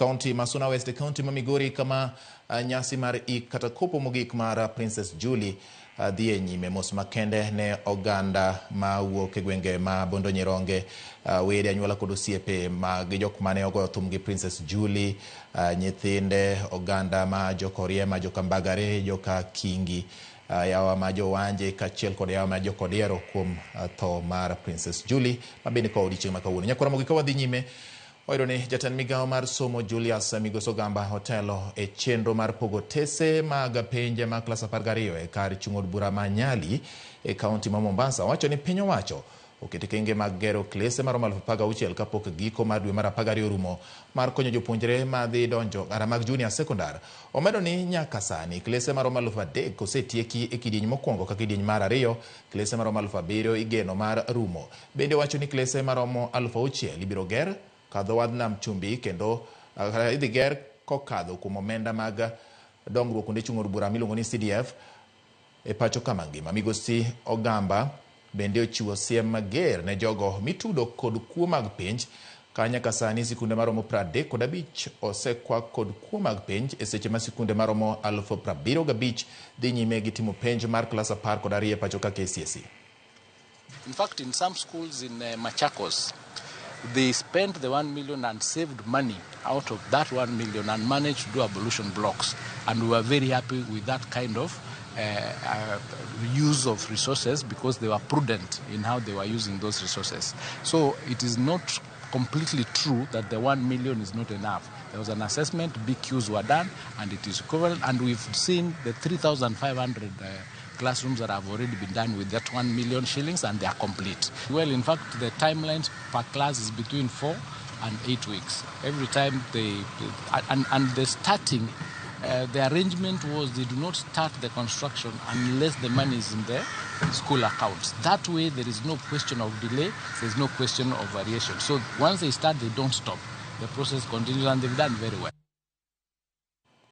County Masuna West County Mamigori kama nyasi mar kata kopo mogik mar Princess Julie dhie nyime mos makende ne oganda ma wuok e gwenge ma Bondo Nyironge, wede anyuola kod osiepe mag jok mane ogoyo thum gi Princess Julie, nyithinde, oganda ma jokorie, ma jokambagare, joka Kingi, yawa ma jowanje kachiel kod yawa ma jokodiero kuom tho mar Princess Julie mabende ko odiochieng' ma kawuono. Nyakora mogik ka wadhi nyime, oyudo ni Jatend migao mar somo Julius Migos otelo e chenro mar pogo otese mag penj ma klas 12 e kar chung' od bura ma Nyali e kaunti ma Mombasa. Wacho ni piny owacho oketo kenge mag gero klese maromo 16,000 kapok giko mar dwe mar 12 rumo mar konyo jopuonjre ma dhi donjo kara mag junior secondary. Omedo ni nyaka sani klese maromo 3,000 osetieki e kidieny mokwongo ka kidieny mar ariyo, klese maromo 7,000 igeno mar rumo. Bende wacho ni klese maromo 6,000 ibiro ger kadho wadh nam chumbi kendo idhi ger kokadho kuom omenda mag dongruok kuonde chung' od bura miluongo ni CDF e pacho kama ngima. Migosi Ogamba bende ochiwo siem mager ne jogo mitudo kod kuo mag penj ka nyaka sani sikunde maromo 35 osekwa kod kuo mag penj e seche ma sikunde maromo 75,000 dhi nyime gi timo penj mar klas 12 e pacho ka KCSE. In fact, in some schools in Machakos, they spent the 1 million and saved money out of that 1 million and managed to do ablution blocks. And we were very happy with that kind of use of resources because they were prudent in how they were using those resources. So it is not completely true that the 1 million is not enough. There was an assessment, BQs were done, and it is equivalent. And we've seen the 3,500 classrooms that have already been done with that 1 million shillings, and they are complete. Well, in fact, the timelines per class is between 4 and 8 weeks. Every time and the starting, the arrangement was they do not start the construction unless the money is in the school accounts. That way, there is no question of delay, there is no question of variation. So once they start, they don't stop. The process continues, and they've done very well.